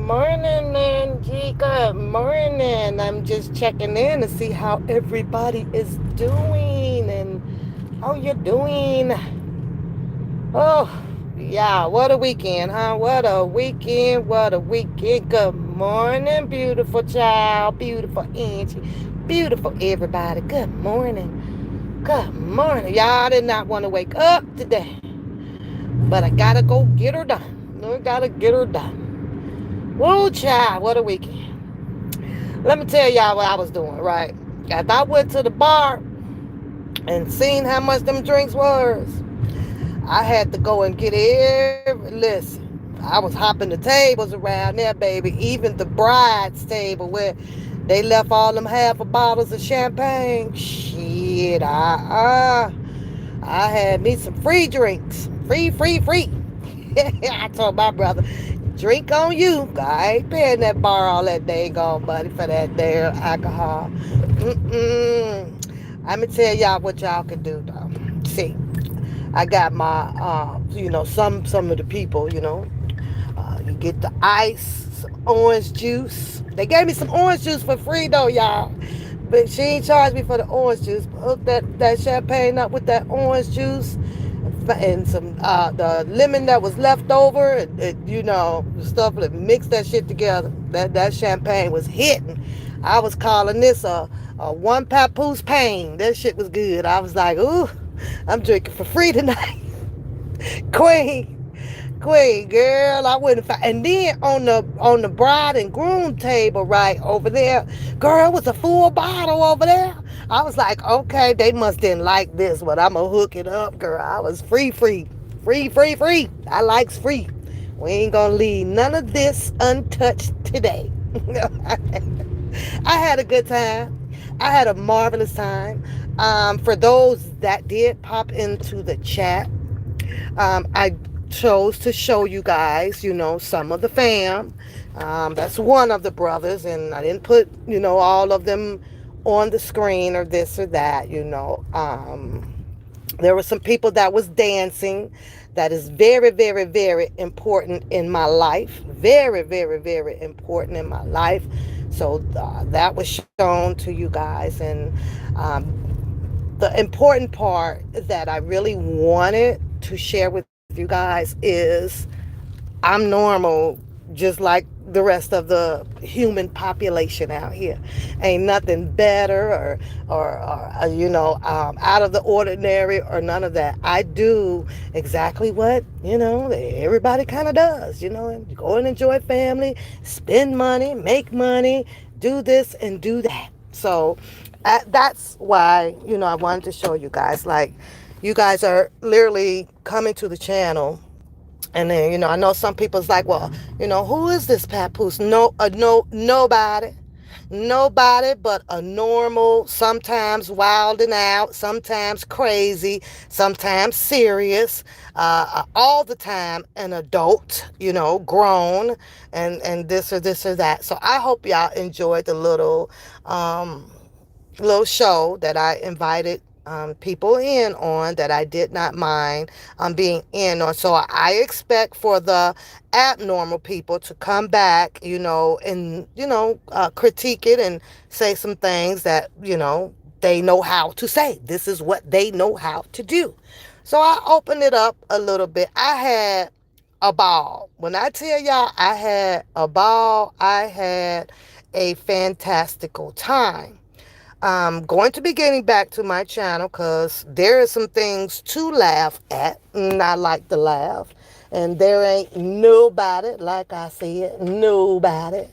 morning, Angie. Good morning. I'm just checking in to see how everybody is doing and how you're doing. Oh, yeah. What a weekend, huh? What a weekend. What a weekend. Good morning, beautiful child. Beautiful Angie. Beautiful everybody. Good morning. Good morning. Y'all did not want to wake up today, but I gotta go get her done. I gotta get her done. Whoa, child. What a weekend. Let me tell y'all what I was doing, right? After I went to the bar and seen how much them drinks was, I had to go and get listen. I was hopping the tables around there, baby. Even the bride's table where they left all them half of bottles of champagne. Shit, I had me some free drinks. Free, free, free. I told my brother, drink on you. I ain't paying that bar all that dang on money for that damn alcohol. Mm-mm. I'm going to tell y'all what y'all can do, though. See, I got my, some of the people, you get the ice, some orange juice. They gave me some orange juice for free, though, y'all. But she ain't charged me for the orange juice. Hook that champagne up with that orange juice and some the lemon that was left over, stuff like mix that shit together. That champagne was hitting. I was calling this a one papoose pain. That shit was good. I was like, ooh, I'm drinking for free tonight. Queen. Queen, girl, I wouldn't find. And then on the bride and groom table right over there, girl, it was a full bottle over there. I was like, okay, they must didn't like this, but I'm gonna hook it up, girl. I was free, free, free, free, free. I likes free. We ain't gonna leave none of this untouched today. I had a good time. I had a marvelous time. For those that did pop into the chat, I chose to show you guys, some of the fam. That's one of the brothers, and I didn't put, all of them on the screen or this or that, there were some people that was dancing. That is very, very, very important in my life. Very, very, very important in my life. So that was shown to you guys. And the important part that I really wanted to share with you guys is I'm normal, just like the rest of the human population out here. Ain't nothing better or out of the ordinary or none of that. I do exactly what everybody kind of does. Go and enjoy family, spend money, make money, do this and do that. So that's why I wanted to show you guys. Like, you guys are literally coming to the channel, and then, I know some people's like, well, who is this papoose? Nobody. Nobody but a normal, sometimes wilding out, sometimes crazy, sometimes serious, all the time an adult, grown, and this or that. So I hope y'all enjoyed the little show that I invited people in on, that I did not mind being in on. So I expect for the abnormal people to come back, and critique it and say some things that they know how to say. This is what they know how to do. So I opened it up a little bit. I had a ball. When I tell y'all I had a ball, I had a fantastical time. I'm going to be getting back to my channel because there are some things to laugh at, and I like to laugh. And there ain't nobody, like I said, nobody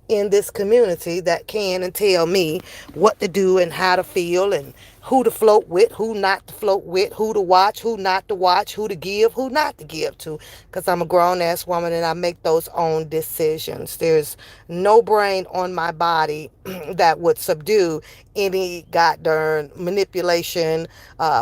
in this community that can and tell me what to do and how to feel and who to float with, who not to float with, who to watch, who not to watch, who to give, who not to give to. Because I'm a grown-ass woman and I make those own decisions. There's no brain on my body that would subdue any goddamn manipulation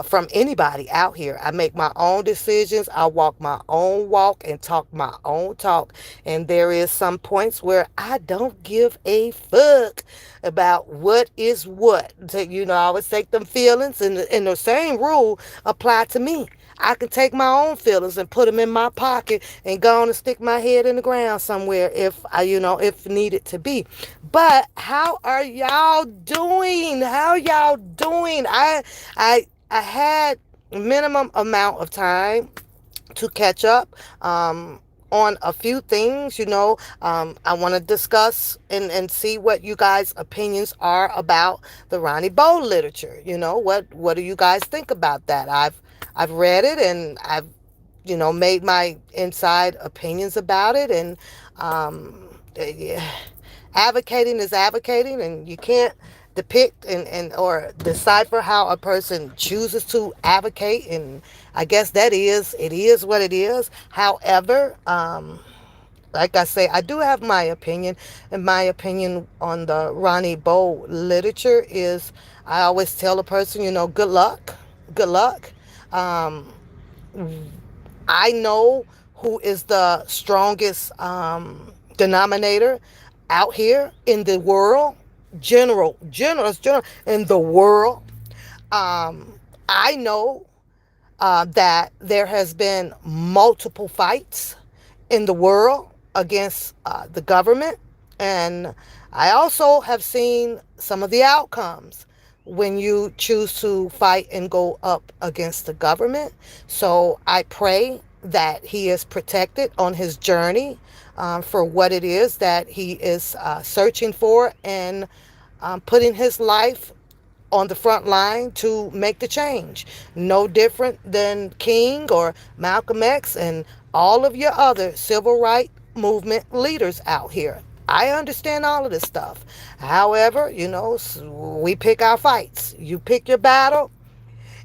from anybody out here. I make my own decisions. I walk my own walk and talk my own talk. And there is some points where I don't give a fuck about what is what. I always take them feelings, and the same rule apply to me. I can take my own feelings and put them in my pocket and go on and stick my head in the ground somewhere if I, if needed to be. But how are y'all doing? How y'all doing? I had minimum amount of time to catch up on a few things. I want to discuss and see what you guys' opinions are about the Ronnie Bow literature. What do you guys think about that? I've read it, and I've made my inside opinions about it. And yeah, advocating is advocating, and you can't depict and or decipher how a person chooses to advocate. And I guess it is what it is. However, like I say, I do have my opinion, and my opinion on the Ronnie Bow literature is, I always tell a person, good luck, good luck. um, I know who is the strongest denominator out here in the world, general in the world. Um, I know that there has been multiple fights in the world against the government, and I also have seen some of the outcomes when you choose to fight and go up against the government. So I pray that he is protected on his journey for what it is that he is searching for, and putting his life on the front line to make the change. No different than King or Malcolm X and all of your other civil rights movement leaders out here. I understand all of this stuff. However, we pick our fights. You pick your battle.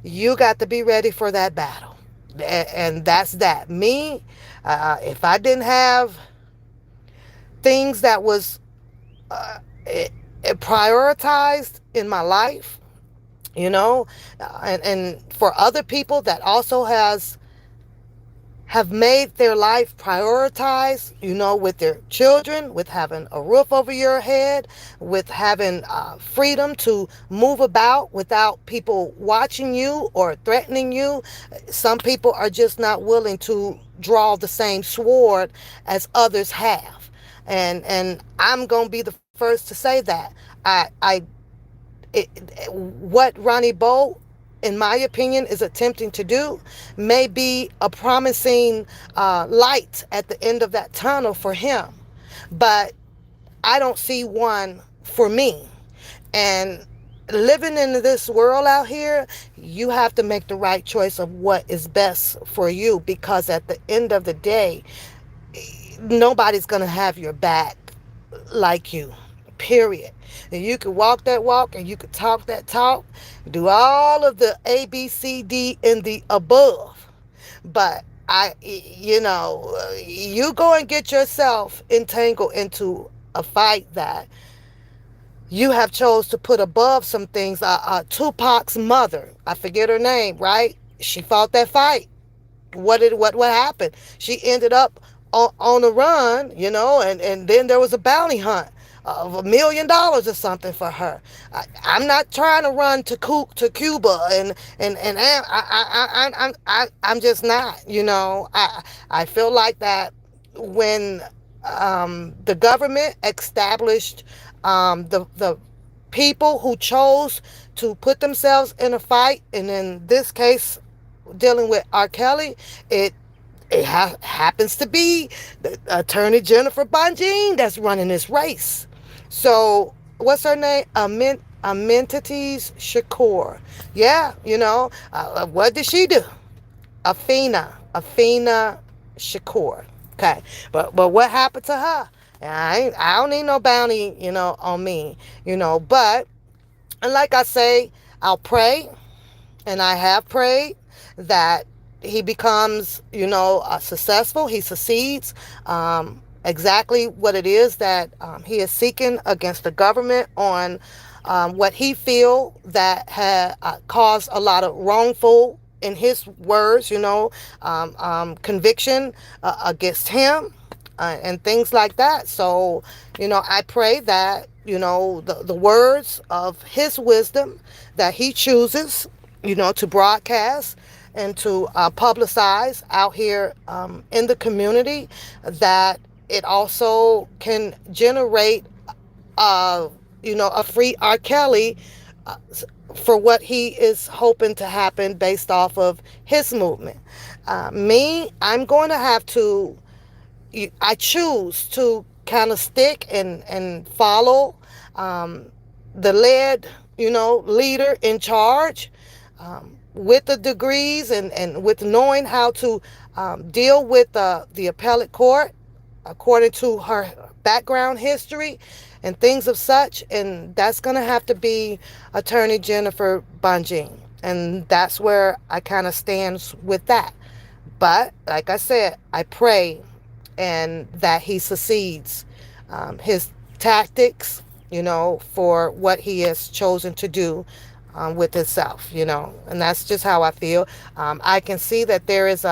You got to be ready for that battle. And that's that. Me, if I didn't have things that was prioritized in my life, and for other people that also have made their life prioritize, with their children, with having a roof over your head, with having freedom to move about without people watching you or threatening you. Some people are just not willing to draw the same sword as others have. And I'm going to be the first to say that. What Ronnie Bow, in my opinion, is attempting to do may be a promising light at the end of that tunnel for him. But I don't see one for me. And living in this world out here, you have to make the right choice of what is best for you, because at the end of the day, nobody's going to have your back like you, period. And you can walk that walk, and you can talk that talk, do all of the A, B, C, D, and the above. But you go and get yourself entangled into a fight that you have chose to put above some things. Tupac's mother, I forget her name, right? She fought that fight. What happened? She ended up on a run, and then there was a bounty hunt of $1 million or something for her. I'm not trying to run to Cuba, and I'm just not. I feel like that when the government established the people who chose to put themselves in a fight, and in this case dealing with R. Kelly, it happens to be the attorney Jennifer Bonjean that's running this race. So what's her name? Amentities Shakur. Yeah, what did she do? Afina Shakur. Okay, but what happened to her? I don't need no bounty, on me, But, and like I say, I'll pray, and I have prayed that he becomes, successful. He succeeds. Exactly what it is that he is seeking against the government on what he feel that had caused a lot of wrongful, in his words, conviction against him. And things like that. So, I pray that, the words of his wisdom that he chooses, to broadcast, and to publicize out here in the community, that it also can generate, uh, a free R. Kelly uh, for what he is hoping to happen based off of his movement. I'm going to have to, I choose to kind of stick and follow um, the leader in charge, with the degrees and with knowing how to deal with the appellate court according to her background history and things of such. And that's going to have to be Attorney Jennifer Bunjing. And that's where I kind of stands with that. But like I said, I pray and that he succeeds his tactics, for what he has chosen to do with himself, and that's just how I feel. I can see that there is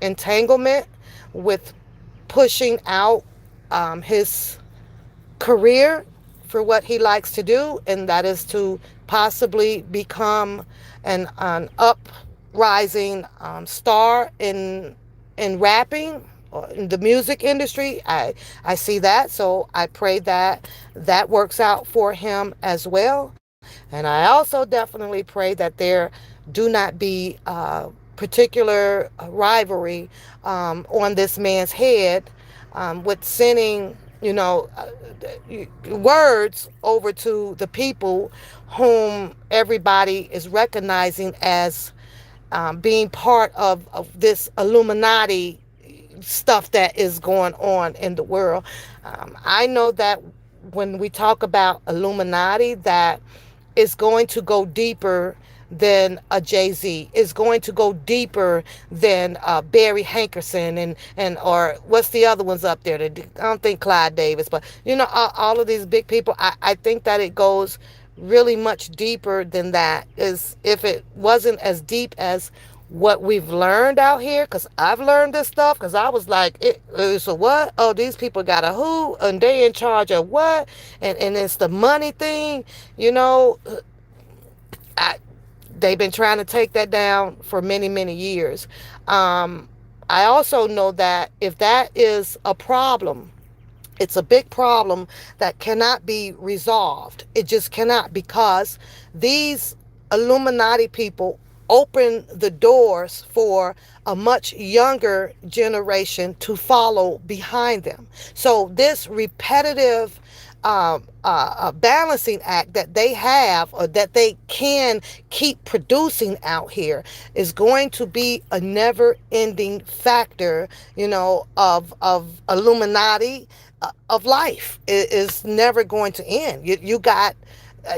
entanglement with pushing out his career for what he likes to do, and that is to possibly become an uprising star in rapping or in the music industry. I see that, so I pray that that works out for him as well. And I also definitely pray that there do not be particular rivalry on this man's head with sending, words over to the people whom everybody is recognizing as being part of this Illuminati stuff that is going on in the world. I know that when we talk about Illuminati, that is going to go deeper than a Jay-Z. Is going to go deeper than Barry Hankerson and or what's the other ones up there? I don't think Clyde Davis, but all of these big people. I think that it goes really much deeper than that. Is if it wasn't as deep as what we've learned out here, because I've learned this stuff, because I was like, so what? Oh, these people got a who, and they in charge of what? And it's the money thing, you know. I, they've been trying to take that down for many, many years. I also know that if that is a problem, it's a big problem that cannot be resolved. It just cannot, because these Illuminati people open the doors for a much younger generation to follow behind them. So this repetitive balancing act that they have, or that they can keep producing out here, is going to be a never-ending factor, of Illuminati of life. It is never going to end. You got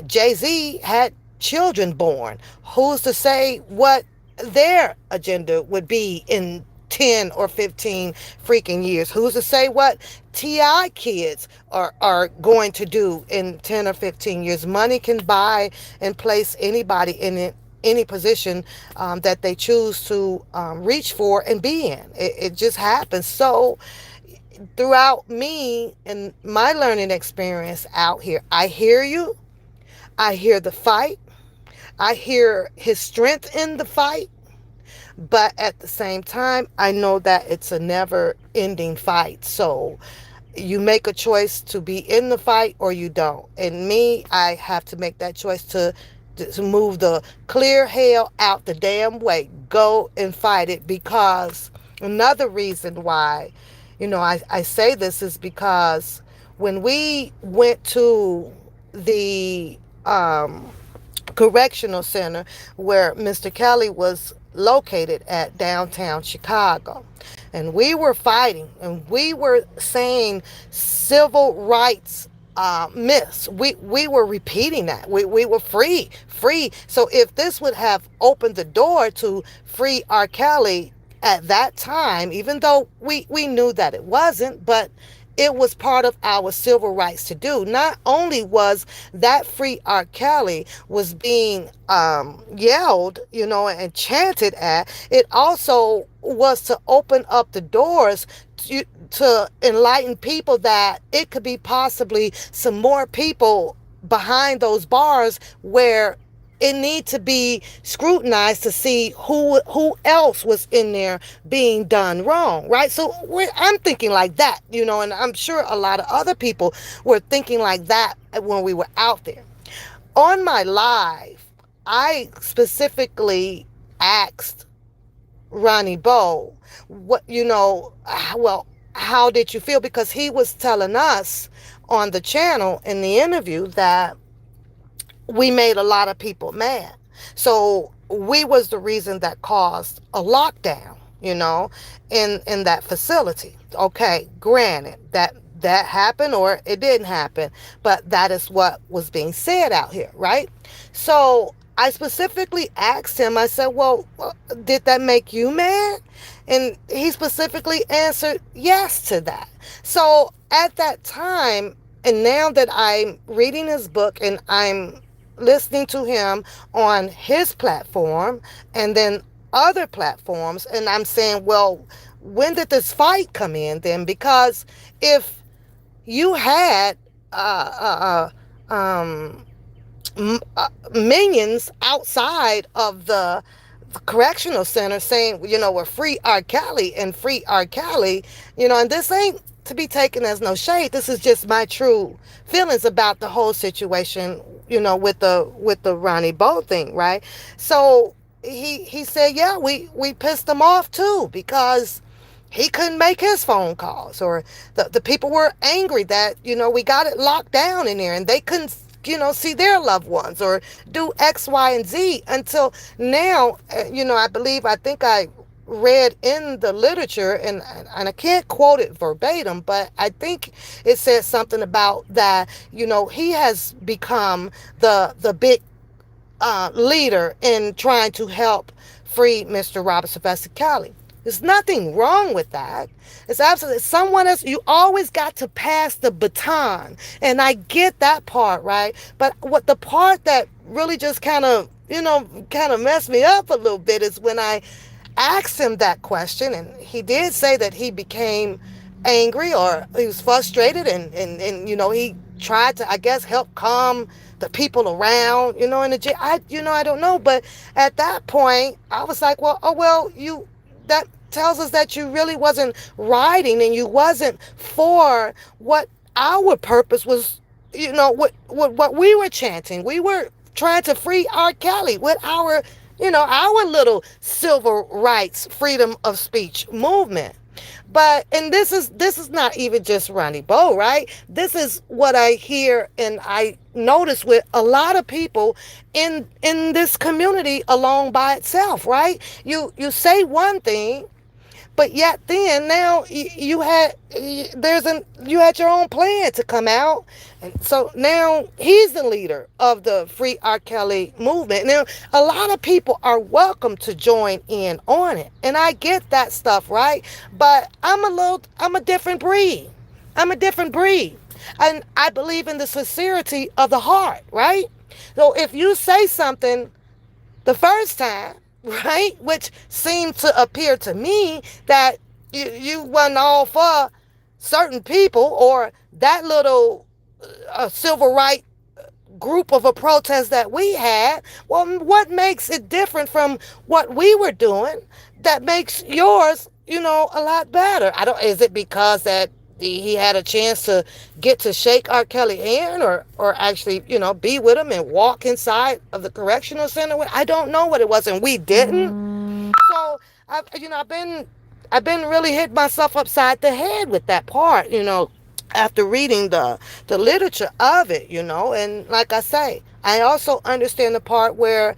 Jay-Z had children born. Who's to say what their agenda would be in 10 or 15 freaking years? Who's to say what TI kids are going to do in 10 or 15 years? Money can buy and place anybody in it, any position that they choose to reach for and be in. It just happens. So throughout me and my learning experience out here, I hear you. I hear the fight. I hear his strength in the fight. But at the same time, I know that it's a never ending fight. So you make a choice to be in the fight or you don't. And me, I have to make that choice to move the clear hell out the damn way. Go and fight it. Because another reason why, I say this is because when we went to the correctional center where Mr. Kelly was located at downtown Chicago, and we were fighting and we were saying civil rights myths. We were repeating that. We were free. So if this would have opened the door to free R. Kelly at that time, even though we knew that it wasn't, but it was part of our civil rights to do. Not only was that free R. Kelly was being yelled, and chanted at, it also was to open up the doors to enlighten people that it could be possibly some more people behind those bars where it need to be scrutinized to see who else was in there being done wrong, right? So I'm thinking like that, and I'm sure a lot of other people were thinking like that when we were out there. On my live, I specifically asked Ronnie Bowe, what, well, how did you feel? Because he was telling us on the channel in the interview that we made a lot of people mad. So we was the reason that caused a lockdown, in that facility. Okay, granted that happened or it didn't happen, but that is what was being said out here, right? So I specifically asked him, I said, well, did that make you mad? And he specifically answered yes to that. So at that time, and now that I'm reading his book and I'm listening to him on his platform and then other platforms, and I'm saying, well, when did this fight come in then? Because if you had minions outside of the correctional center saying, we're free R. Kelly and free R. Kelly, and this ain't to be taken as no shade. This is just my true feelings about the whole situation, with the Ronnie Bowe thing, right? So he said, yeah, we pissed him off too because he couldn't make his phone calls, or the people were angry that, we got it locked down in there and they couldn't, see their loved ones or do X, Y, and Z until now. I think I read in the literature, and I can't quote it verbatim, but I think it said something about that, he has become the big leader in trying to help free Mr. Robert Sylvester Kelly. There's nothing wrong with that. It's absolutely someone else. You always got to pass the baton. And I get that part, right? But what the part that really just kind of messed me up a little bit is when I asked him that question, and he did say that he became angry or he was frustrated, and he tried to, I guess, help calm the people around, in the jail. I don't know, but at that point I was like, well, that tells us that you really wasn't riding and you wasn't for what our purpose was, what we were chanting. We were trying to free R. Kelly with our little civil rights, freedom of speech movement. And this is not even just Ronnie Bowe, right? This is what I hear and I notice with a lot of people in this community alone by itself, right? You say one thing, but yet then now you had your own plan to come out, and so now he's the leader of the Free R. Kelly movement. Now a lot of people are welcome to join in on it, and I get that stuff, right? But I'm a different breed. I'm a different breed, and I believe in the sincerity of the heart, right? So if you say something the first time, right, which seemed to appear to me that you wasn't all for certain people or that little civil rights group of a protest that we had, well, what makes it different from what we were doing that makes yours, a lot better? Is it because that he had a chance to get to shake R. Kelly hand or actually, be with him and walk inside of the correctional center? I don't know what it was, and we didn't. So I've been really hitting myself upside the head with that part, after reading the literature of it, and like I say, I also understand the part where,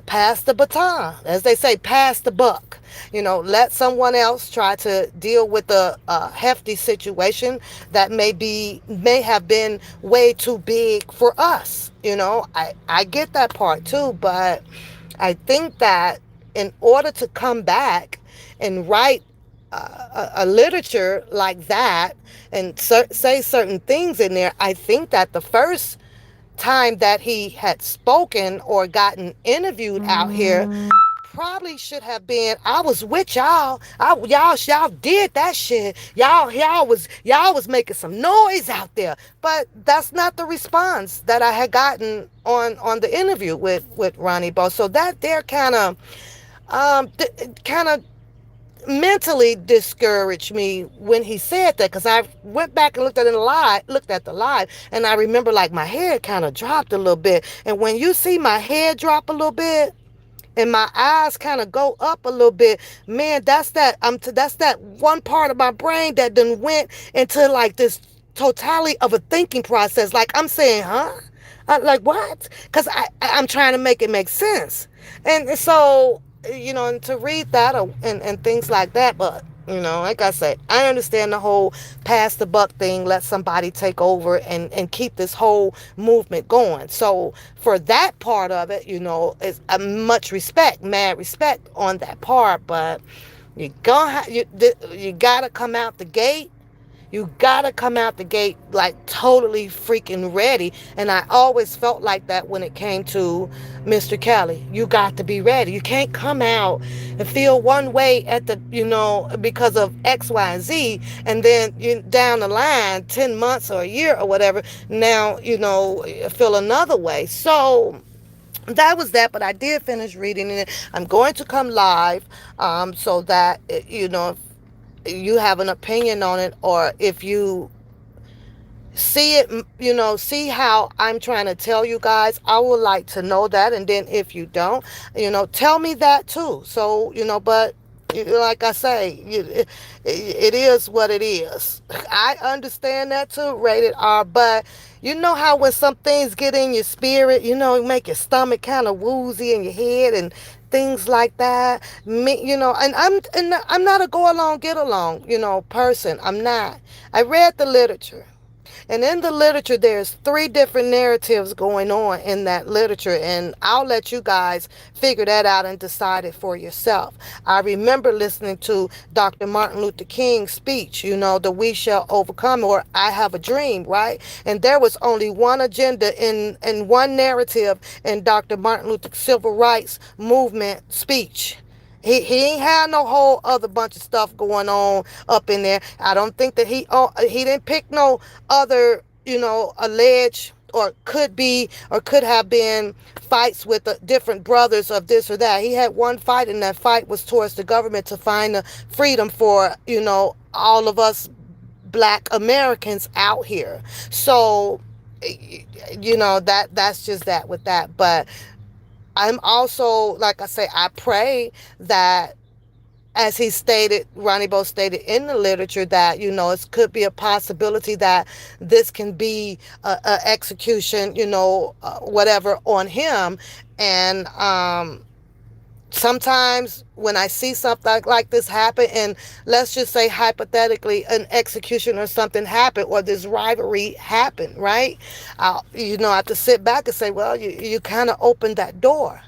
pass the baton, as they say, pass the buck. Let someone else try to deal with a hefty situation that may have been way too big for us. I get that part too, but I think that in order to come back and write a literature like that and say certain things in there, I think that the first time that he had spoken or gotten interviewed out here probably should have been, I was with y'all. Y'all did that shit. Y'all was making some noise out there. But that's not the response that I had gotten on the interview with Ronnie Bo. So that there kind of mentally discouraged me when he said that, because I went back and looked at the live, and I remember like my head kind of dropped a little bit. And when you see my head drop a little bit and my eyes kind of go up a little bit, man, that's that one part of my brain that then went into like this totality of a thinking process. Like I'm saying, huh? Like what? Because I'm trying to make it make sense. And so, and to read that, and things like that. But, like I said, I understand the whole pass the buck thing, let somebody take over and keep this whole movement going. So for that part of it, it's much respect, mad respect on that part. But you gotta come out the gate. You gotta come out the gate like totally freaking ready. And I always felt like that when it came to Mr. Kelly. You got to be ready. You can't come out and feel one way at because of X, Y, and Z, and then down the line, 10 months or a year or whatever, now, feel another way. So that was that, but I did finish reading it. I'm going to come live, so that, you have an opinion on it, or if you see it, see how I'm trying to tell you guys, I would like to know that. And then if you don't, tell me that too. So, but like I say, it is what it is. I understand that too, rated R. But you know how when some things get in your spirit, make your stomach kind of woozy in your head and things like that. Me, and I'm not a go along, get along, person. I'm not. I read the literature. And in the literature, there's three different narratives going on in that literature. And I'll let you guys figure that out and decide it for yourself. I remember listening to Dr. Martin Luther King's speech, the We Shall Overcome, or I Have a Dream, right? And there was only one agenda in one narrative in Dr. Martin Luther Civil Rights Movement speech. He ain't had no whole other bunch of stuff going on up in there. I don't think that he didn't pick no other, alleged or could be or could have been fights with the different brothers of this or that. He had one fight, and that fight was towards the government to find the freedom for, all of us black Americans out here. So, that's just that with that. But I'm also, like I say, I pray that, as he stated, Ronnie Bo stated in the literature, that, it could be a possibility that this can be a execution, whatever on him. And sometimes when I see something like this happen, and let's just say hypothetically an execution or something happen, or this rivalry happen, right? I have to sit back and say, well, you kind of opened that door.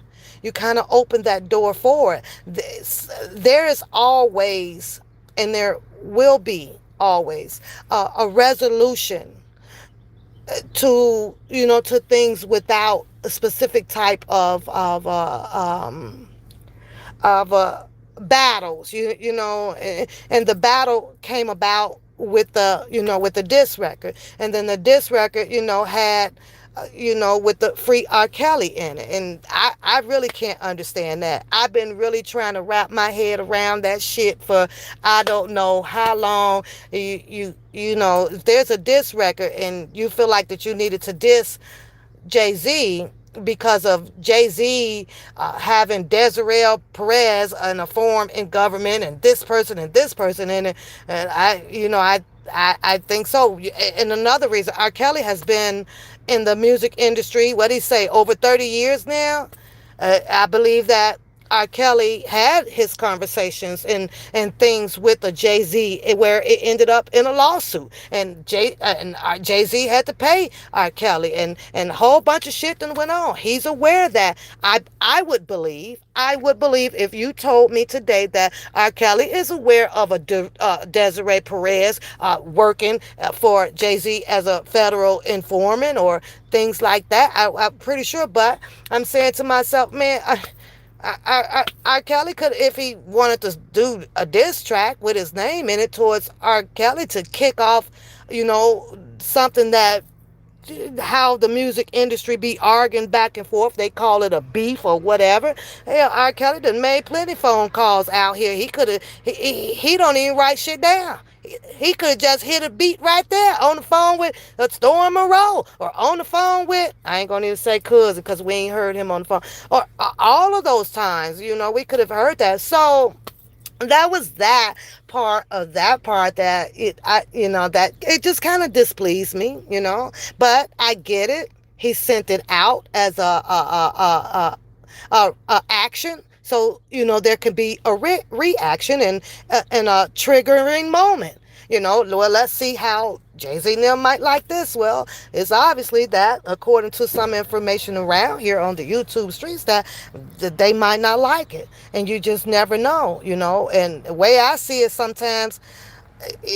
You kind of opened that door for it. There is always, and there will be always, a resolution to things without a specific type of battles, and the battle came about with the diss record. And then the diss record, had, with the free R. Kelly in it. And I really can't understand that. I've been really trying to wrap my head around that shit for I don't know how long. If there's a diss record and you feel like that you needed to diss Jay-Z because of Jay-Z having Desiree Perez in a form in government, and this person in it, and I think so. And another reason, R. Kelly has been in the music industry, what do you say, over 30 years now? I believe that R. Kelly had his conversations and things with a Jay-Z, where it ended up in a lawsuit, and Jay-Z had to pay R. Kelly, and a whole bunch of shit that went on. He's aware of that. I would believe if you told me today that R. Kelly is aware of a Desiree Perez working for Jay-Z as a federal informant or things like that. I'm pretty sure, but I'm saying to myself, man, R. Kelly could, if he wanted to do a diss track with his name in it towards R. Kelly to kick off, something that how the music industry be arguing back and forth. They call it a beef or whatever. Hell, R. Kelly done made plenty phone calls out here. He could have. He don't even write shit down. He could have just hit a beat right there on the phone with Storm Monroe, or on the phone with, I ain't gonna even say cousin because we ain't heard him on the phone, or all of those times. We could have heard that. So that was that part that that it just kind of displeased me. But I get it. He sent it out as a action, so there can be a reaction and a triggering moment. Well, let's see how Jay-Z and them might like this. Well, it's obviously that, according to some information around here on the YouTube streets, that they might not like it. And you just never know. And the way I see it sometimes,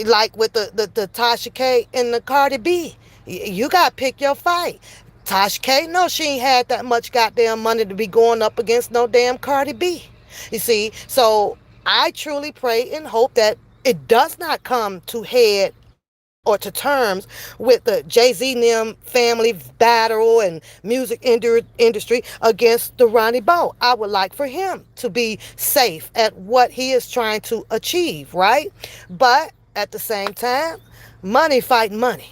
like with the Tasha K and the Cardi B, you got to pick your fight. Tasha K, no, she ain't had that much goddamn money to be going up against no damn Cardi B. You see, so I truly pray and hope that it does not come to head or to terms with the Jay-Z and them family battle and music industry against the Ronnie Bo. I would like for him to be safe at what he is trying to achieve, right? But at the same time, money fight money.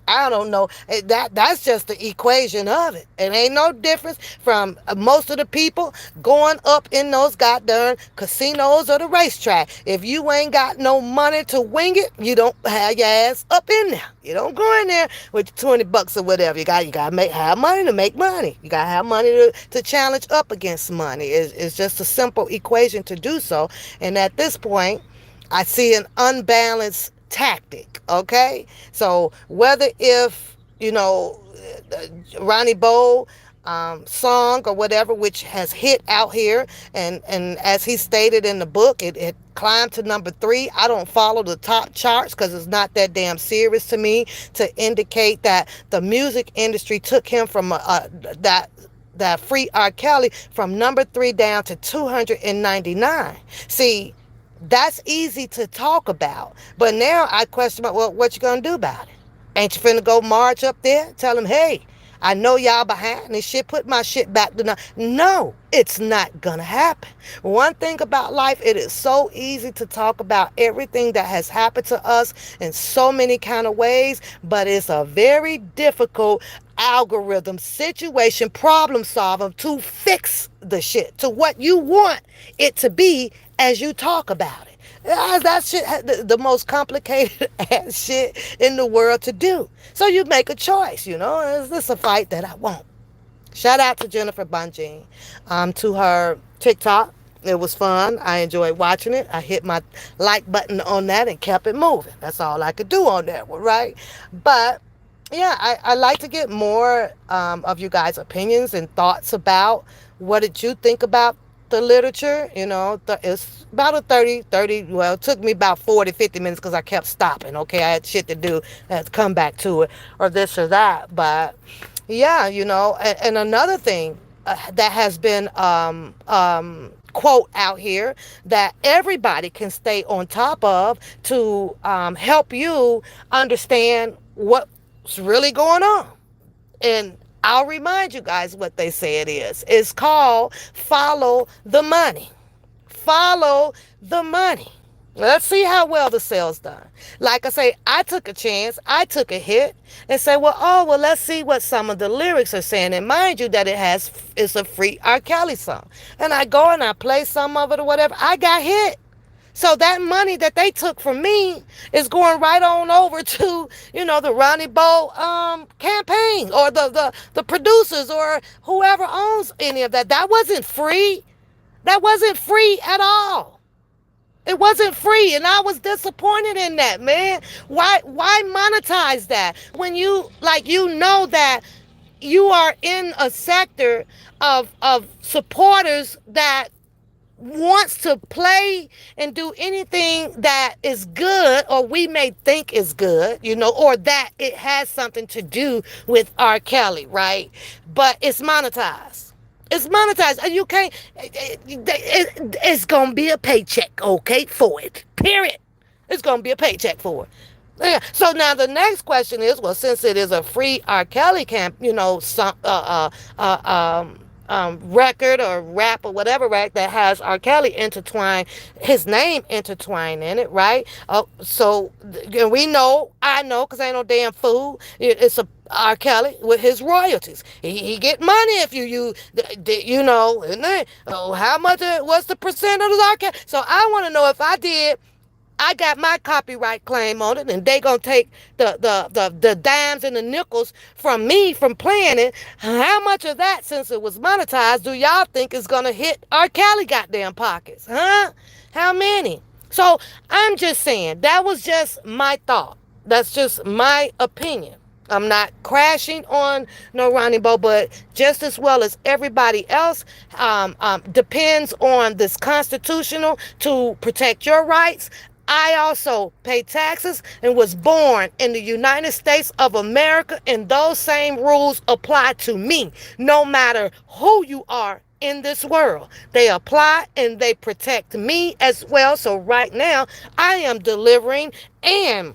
I don't know. That's just the equation of it. It ain't no difference from most of the people going up in those goddamn casinos or the racetrack. If you ain't got no money to wing it, you don't have your ass up in there. You don't go in there with $20 or whatever. You gotta have money to make money. You gotta have money to challenge up against money. It's just a simple equation to do so. And at this point, I see an unbalanced tactic. Okay, so whether if Ronnie Bo song or whatever, which has hit out here, and as he stated in the book, it climbed to number 3. I don't follow the top charts because it's not that damn serious to me to indicate that the music industry took him from that free R. Kelly from number 3 down to 299. See, that's easy to talk about. But now I question, well, what you gonna do about it? Ain't you finna go march up there? Tell them, hey, I know y'all behind this shit. Put my shit back to no, it's not gonna happen. One thing about life, it is so easy to talk about everything that has happened to us in so many kind of ways, but it's a very difficult algorithm situation, problem solving to fix the shit to what you want it to be as you talk about it. That shit, the most complicated ass shit in the world to do. So you make a choice, Is this a fight that I want? Shout out to Jennifer Bunjean, to her TikTok. It was fun. I enjoyed watching it. I hit my like button on that and kept it moving. That's all I could do on that one, right? But yeah, I like to get more of you guys' opinions and thoughts about what did you think about the literature. It's about a 30, well, it took me about 40, 50 minutes because I kept stopping. Okay, I had shit to do. I had to come back to it or this or that. But yeah, and another thing that has been quote out here that everybody can stay on top of to help you understand what's really going on. And I'll remind you guys what they say it is. It's called follow the money. Follow the money. Let's see how well the sales done. Like I say, I took a chance. I took a hit and said, well, let's see what some of the lyrics are saying. And mind you that it's a free R. Kelly song. And I go and I play some of it or whatever. I got hit. So that money that they took from me is going right on over to, the Ronnie Bo campaign or the producers or whoever owns any of that. That wasn't free. That wasn't free at all. It wasn't free, and I was disappointed in that, man. Why monetize that when that you are in a sector of supporters that wants to play and do anything that is good or we may think is good, or that it has something to do with R. Kelly, right? But it's monetized. It's monetized. And you can't, it's going to be a paycheck, okay, for it. Period. It's going to be a paycheck for it. Yeah. So now the next question is, well, since it is a free R. Kelly camp, record or rap or whatever, right, that has R. Kelly intertwined, his name intertwined in it, right? So we know, I know, because I ain't no damn fool. It's a R. Kelly with his royalties. He get money if how much, what's the percent of the R. Kelly? So I want to know if I got my copyright claim on it, and they gonna take the dimes and the nickels from me from playing it. How much of that, since it was monetized, do y'all think is gonna hit R. Kelly goddamn pockets? Huh? How many? So I'm just saying, that was just my thought. That's just my opinion. I'm not crashing on no Ronnie Bo, but just as well as everybody else, depends on this constitutional to protect your rights. I also pay taxes and was born in the United States of America, and those same rules apply to me, no matter who you are in this world. They apply and they protect me as well. So right now, I am delivering and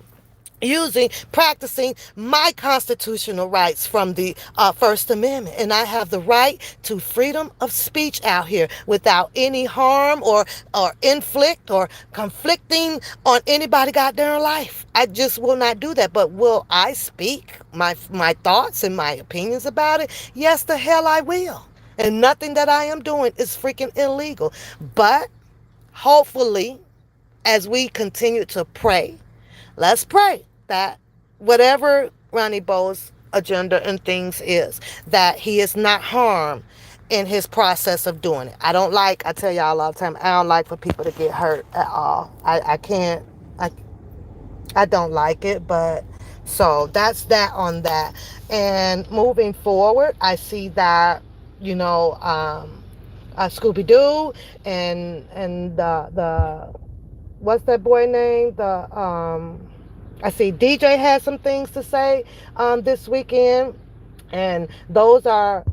practicing my constitutional rights from the First Amendment. And I have the right to freedom of speech out here without any harm or inflict or conflicting on anybody got their life. I just will not do that. But will I speak my thoughts and my opinions about it? Yes, the hell I will. And nothing that I am doing is freaking illegal. But hopefully, as we continue to pray, let's pray that whatever Ronnie Bo's agenda and things is, that he is not harmed in his process of doing it. I tell y'all all the time, I don't like for people to get hurt at all. I can't, I don't like it, but so that's that on that. And moving forward, I see that, Scooby-Doo and the what's that boy name? I see DJ has some things to say this weekend, and those are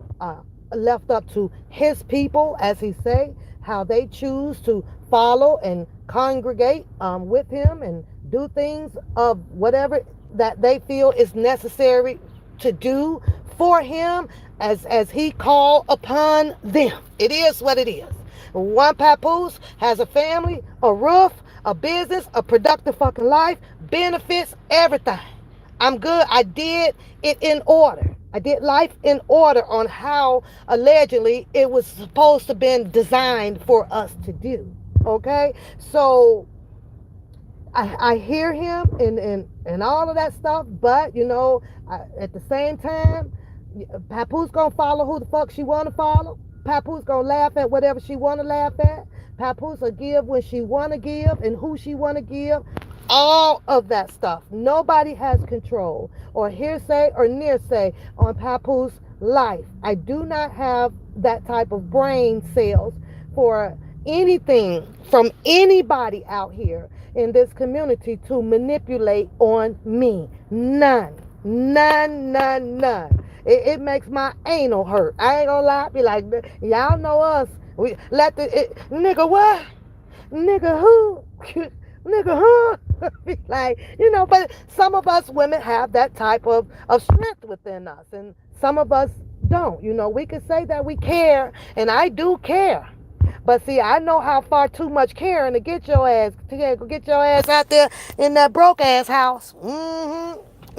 left up to his people, as he say, how they choose to follow and congregate with him and do things of whatever that they feel is necessary to do for him as he call upon them. It is what it is. One papoose has a family, a roof, a business, a productive fucking life, benefits, everything. I'm good. I did it in order. I did life in order on how allegedly it was supposed to have been designed for us to do. Okay? So I hear him and all of that stuff, but at the same time, Papoose gonna follow who the fuck she wanna follow. Papoose gonna laugh at whatever she wanna laugh at. Papoose will give when she wanna give and who she wanna give. All of that stuff. Nobody has control or hearsay or nearsay on Papoose life. I do not have that type of brain cells for anything from anybody out here in this community to manipulate on me. None. None, none, none. It makes my anal hurt. I ain't gonna lie. Be like, y'all know us. We let nigga what? Nigga who? Nigga who? Like, but some of us women have that type of strength within us, and some of us don't. We can say that we care, and I do care. But see, I know how far too much caring to get your ass out there in that broke ass house.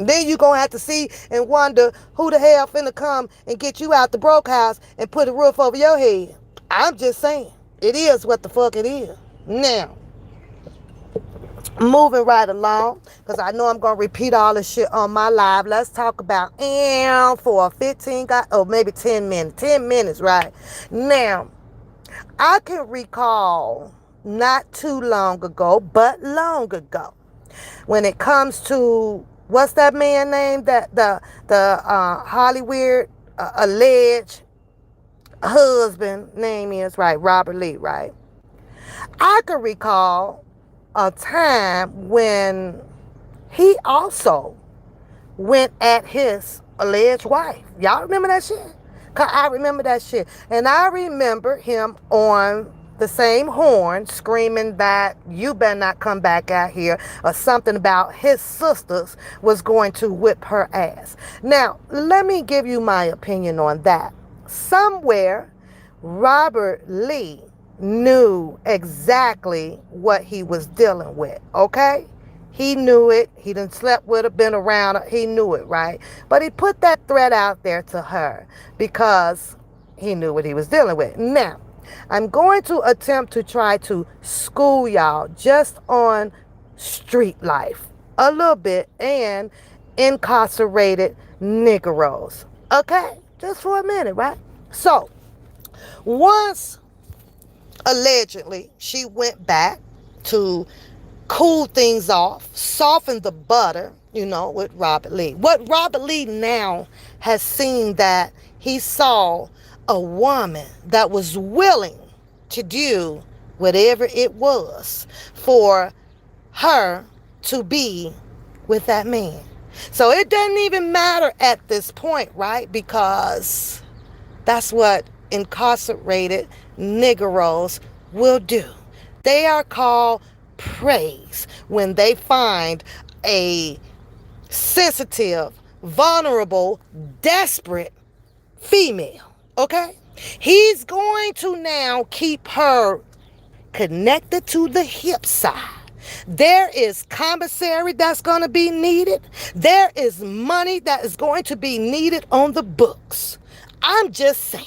Then you gonna have to see and wonder who the hell finna come and get you out the broke house and put a roof over your head. I'm just saying, it is what the fuck it is. Now, moving right along, because I know I'm gonna repeat all this shit on my live. Let's talk about for 15 maybe 10 minutes. 10 minutes, right? Now, I can recall not too long ago, but long ago, when it comes to what's that man name that the Hollywood alleged husband name is, right? Robert Lee, right? I can recall a time when he also went at his alleged wife. Y'all remember that shit? I remember that shit. And I remember him on the same horn screaming that you better not come back out here, or something about his sisters was going to whip her ass. Now, let me give you my opinion on that. Somewhere, Robert Lee knew exactly what he was dealing with, okay? He knew it. He done slept with her, been around her. He knew it, right? But he put that threat out there to her because he knew what he was dealing with. Now, I'm going to attempt to try to school y'all just on street life a little bit and incarcerated Negroes. Okay? Just for a minute, right? So, once allegedly she went back to cool things off, soften the butter, with Robert Lee. What Robert Lee now has seen, that he saw a woman that was willing to do whatever it was for her to be with that man. So it doesn't even matter at this point, right? Because that's what incarcerated Negroes will do. They are called praise when they find a sensitive, vulnerable, desperate female. Okay? He's going to now keep her connected to the hip side. There is commissary that's going to be needed. There is money that is going to be needed on the books. I'm just saying.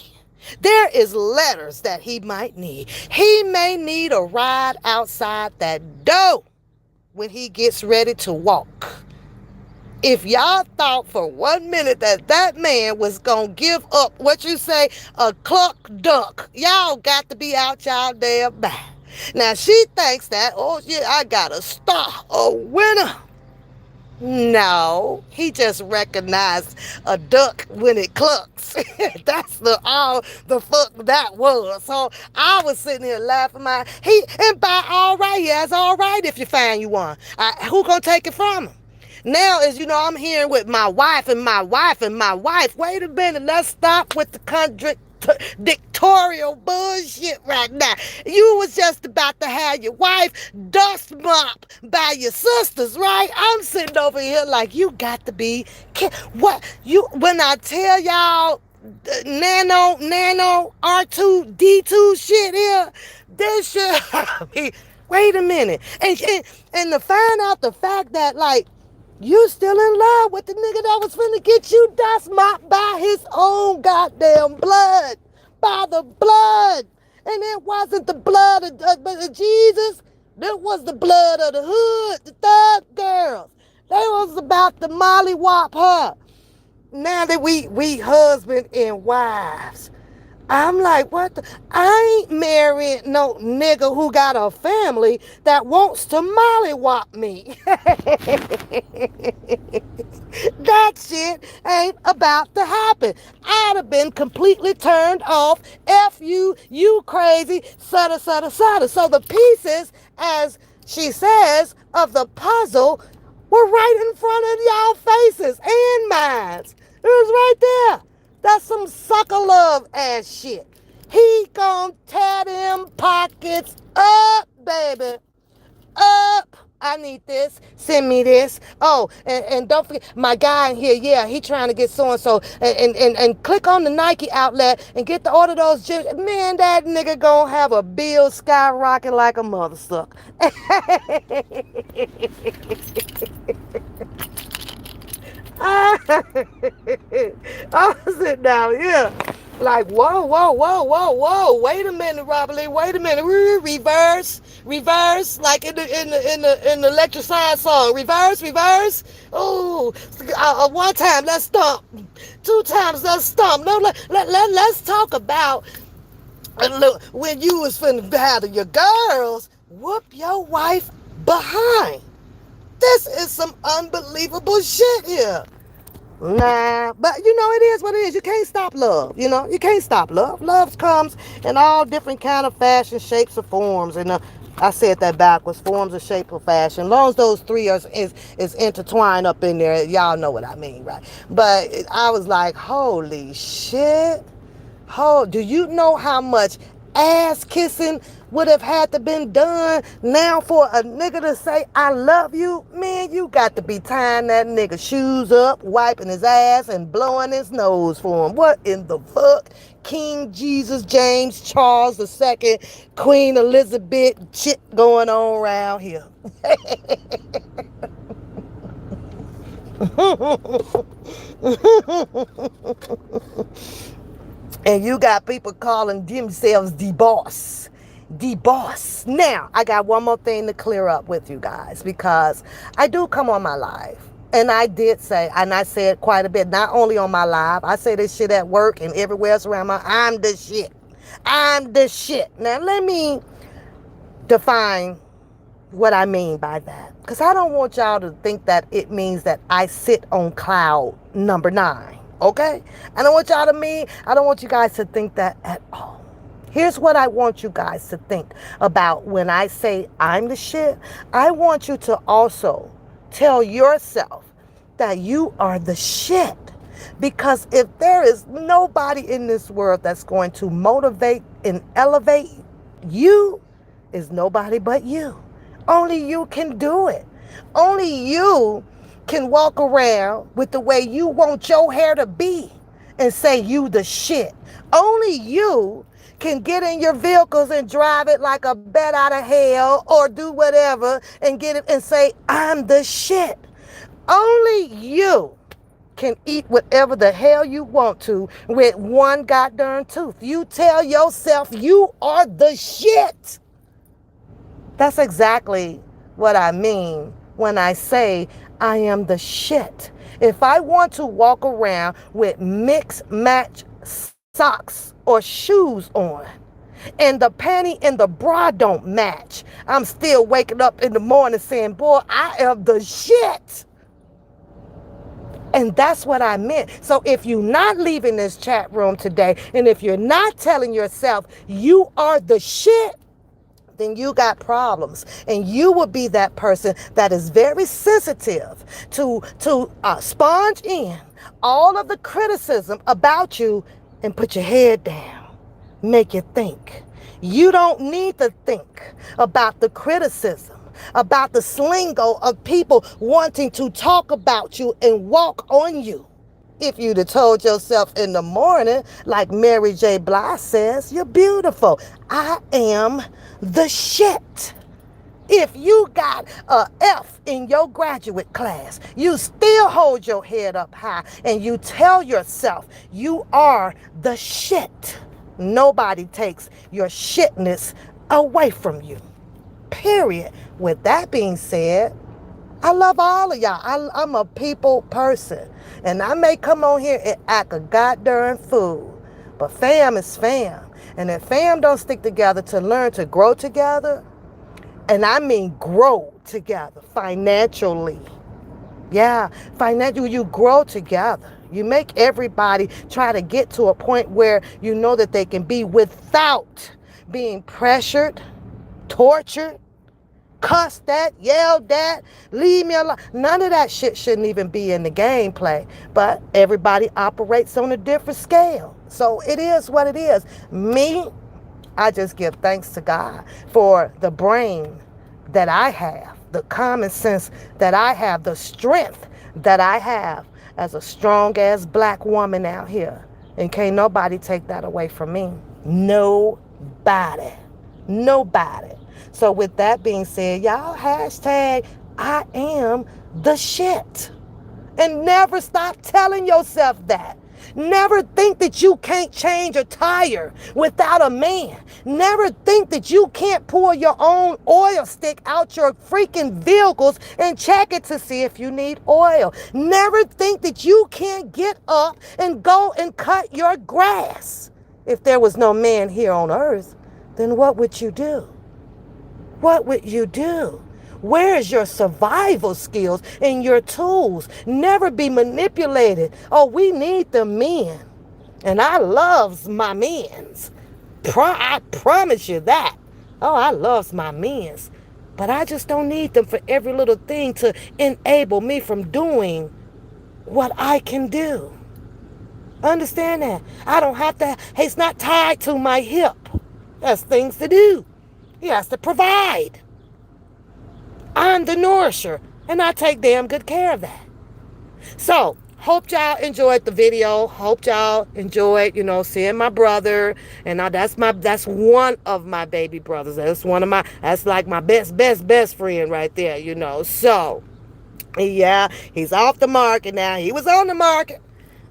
There is letters that he might need. He may need a ride outside that door when he gets ready to walk. If y'all thought for 1 minute that that man was going to give up, what you say, a cluck duck, y'all got to be out y'all damn mind. Now, she thinks that, oh, yeah, I got a star, a winner. No, he just recognized a duck when it clucks. That's all the fuck that was. So I was sitting here laughing and by all right, yeah, it's all right if you find you one. Who gonna take it from him? Now, as you know, I'm hearing with my wife and my wife and my wife. Wait a minute, let's stop with the dictatorial bullshit right now. You was just about to have your wife dust mop by your sisters, right? I'm sitting over here like, you got to be what you when I tell y'all nano R2D2 shit here, this shit. Wait a minute, and to find out the fact that, like, you still in love with the nigga that was finna get you dust mopped by his own goddamn blood. By the blood. And it wasn't the blood of Jesus. It was the blood of the hood, the thug girls. They was about to mollywop her. Now that we husband and wives. I'm like, what the? I ain't marrying no nigga who got a family that wants to mollywop me. That shit ain't about to happen. I'd have been completely turned off. F you crazy, sada. So the pieces, as she says, of the puzzle were right in front of y'all faces and minds. It was right there. That's some sucker love ass shit. He gon' tear them pockets up, baby. Up. I need this. Send me this. Oh, and don't forget, my guy in here, yeah, he trying to get so-and-so. And click on the Nike outlet and get to order those gyms. Man, that nigga gonna have a bill skyrocket like a mother sucker. I'm sitting down here like, whoa. Wait a minute, Robert Lee. Wait a minute. Reverse. Like in the electric science song. Reverse. Oh, one time let's stomp. 2 times let's stomp. No, let's talk about when you was finna battle your girls. Whoop your wife behind. This is some unbelievable shit here. Nah, but it is what it is. You can't stop love. You can't stop love. Love comes in all different kind of fashion, shapes, or forms. And I said that backwards: forms, or shape, or fashion. As long as those three is intertwined up in there, y'all know what I mean, right? But I was like, holy shit. Oh, do you know how much ass kissing would have had to been done now for a nigga to say I love you? Man, you got to be tying that nigga shoes up, wiping his ass, and blowing his nose for him. What in the fuck? King Jesus James Charles II, Queen Elizabeth shit going on around here. And you got people calling themselves the boss. The boss. Now, I got one more thing to clear up with you guys, because I do come on my live. And I did say, and I said quite a bit, not only on my live, I say this shit at work and everywhere else around I'm the shit. I'm the shit. Now, let me define what I mean by that. Because I don't want y'all to think that it means that I sit on cloud number 9. Okay? I don't want you guys to think that at all. Here's what I want you guys to think about when I say I'm the shit. I want you to also tell yourself that you are the shit. Because if there is nobody in this world that's going to motivate and elevate you, is nobody but you. Only you can do it. Only you can walk around with the way you want your hair to be and say you the shit. Only you can get in your vehicles and drive it like a bat out of hell, or do whatever and get it and say I'm the shit. Only you can eat whatever the hell you want to with one goddamn tooth. You tell yourself you are the shit. That's exactly what I mean when I say I am the shit. If I want to walk around with mix match socks or shoes on, and the panty and the bra don't match, I'm still waking up in the morning saying, boy, I am the shit. And that's what I meant. So if you're not leaving this chat room today, and if you're not telling yourself you are the shit, then you got problems. And you will be that person that is very sensitive to sponge in all of the criticism about you and put your head down. Make you think. You don't need to think about the criticism, about the slingo of people wanting to talk about you and walk on you. If you'd have told yourself in the morning, like Mary J. Blige says, you're beautiful. I am the shit. If you got a F in your graduate class, you still hold your head up high and you tell yourself you are the shit. Nobody takes your shitness away from you. Period. With that being said, I love all of y'all. I'm a people person. And I may come on here and act a goddamn fool. But fam is fam. And if fam don't stick together to learn to grow together, and I mean grow together financially. Yeah, financially, you grow together. You make everybody try to get to a point where you know that they can be without being pressured, tortured, cussed at, yelled at, leave me alone. None of that shit shouldn't even be in the gameplay. But everybody operates on a different scale. So it is what it is. Me, I just give thanks to God for the brain that I have, the common sense that I have, the strength that I have as a strong ass black woman out here. And can't nobody take that away from me. Nobody. Nobody. So with that being said, y'all hashtag I am the shit. And never stop telling yourself that. Never think that you can't change a tire without a man. Never think that you can't pour your own oil stick out your freaking vehicles and check it to see if you need oil. Never think that you can't get up and go and cut your grass. If there was no man here on earth, then what would you do? What would you do? Where is your survival skills and your tools? Never be manipulated. Oh, we need the men. And I loves my men's. I promise you that. Oh, I loves my men's. But I just don't need them for every little thing to enable me from doing what I can do. Understand that. I don't have to, it's not tied to my hip. That's things to do. He has to provide. I'm the nourisher, and I take damn good care of that. So, hope y'all enjoyed the video. Hope y'all enjoyed, seeing my brother. And now that's one of my baby brothers. That's like my best friend right there, So, yeah, he's off the market now. He was on the market.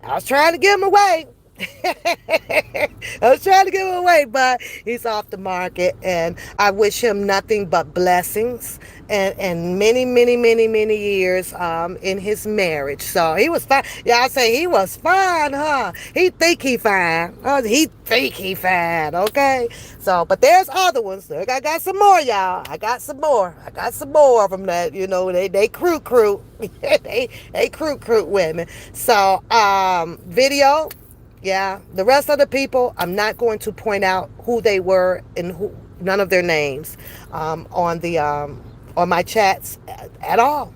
I was trying to give him away. I was trying to give him away, but he's off the market, and I wish him nothing but blessings and many, many, many, many years in his marriage. So he was fine. Y'all say he was fine, huh? He think he fine. He think he fine, okay? So, but there's other ones. I got some more, y'all. I got some more. I got some more of them that, they crew. they crew women. So, video. Yeah, the rest of the people, I'm not going to point out who they were and none of their names on my chats at all.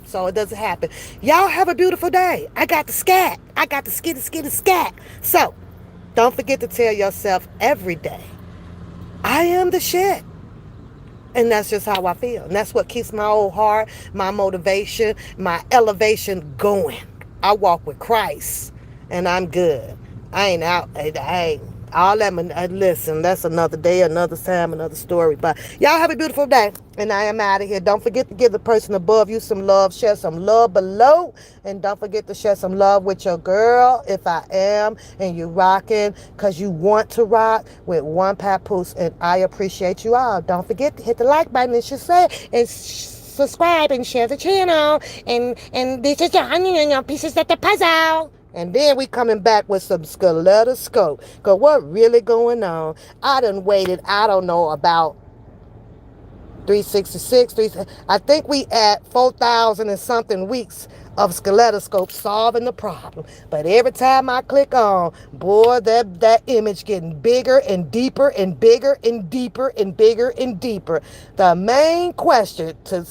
So it doesn't happen. Y'all have a beautiful day. I got the scat. I got the skitty scat. So don't forget to tell yourself every day, I am the shit. And that's just how I feel. And that's what keeps my old heart, my motivation, my elevation going. I walk with Christ, and I'm good. I ain't out. I ain't all that. Listen, that's another day, another time, another story. But y'all have a beautiful day. And I am out of here. Don't forget to give the person above you some love. Share some love below. And don't forget to share some love with your girl, if I am, and you rocking, because you want to rock with one papoose. And I appreciate you all. Don't forget to hit the like button, and subscribe and share the channel. And this is your honey and your pieces of the puzzle. And then we coming back with some scope. Because what really going on? I done waited, I don't know, about 366, I think we at 4,000 and something weeks of scope solving the problem. But every time I click on, boy, that image getting bigger and deeper and bigger and deeper and bigger and deeper. The main question to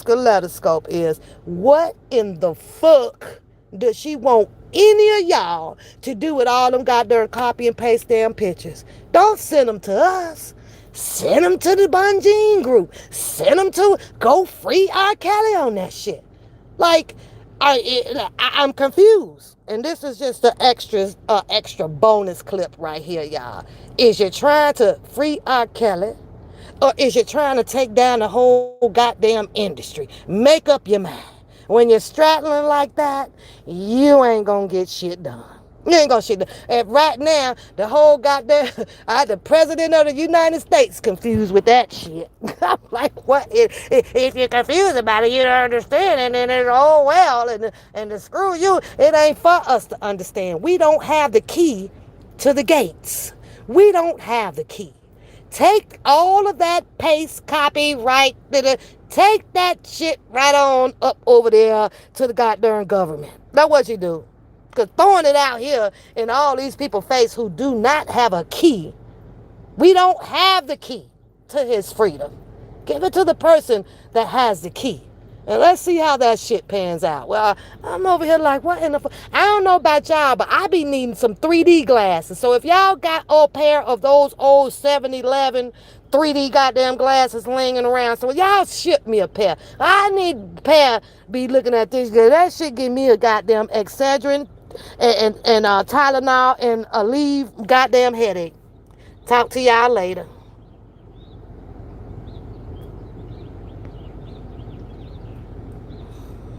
scope is, what in the fuck does she want any of y'all to do with all them goddamn copy and paste damn pictures? Don't send them to us. Send them to the Bonjean group. Send them to go free R. Kelly on that shit. Like, I'm confused. And this is just the extra bonus clip right here, y'all. Is you trying to free R. Kelly? Or is you trying to take down the whole goddamn industry? Make up your mind. When you're straddling like that, you ain't gonna get shit done. You ain't gonna shit done. And right now, the whole goddamn, the president of the United States confused with that shit. I'm like, what? If you're confused about it, you don't understand. And then it's, oh, well, and to screw you, it ain't for us to understand. We don't have the key to the gates. We don't have the key. Take all of that paste, copy, write, take that shit right on up over there to the goddamn government. That's what you do. Because throwing it out here in all these people's face who do not have a key, we don't have the key to his freedom. Give it to the person that has the key. And let's see how that shit pans out. Well, I'm over here like, what in the fuck? I don't know about y'all, but I be needing some 3D glasses. So if y'all got a pair of those old 7-Eleven 3D goddamn glasses laying around, so y'all ship me a pair. I need a pair be looking at this. That shit give me a goddamn Excedrin and Tylenol and a leave goddamn headache. Talk to y'all later.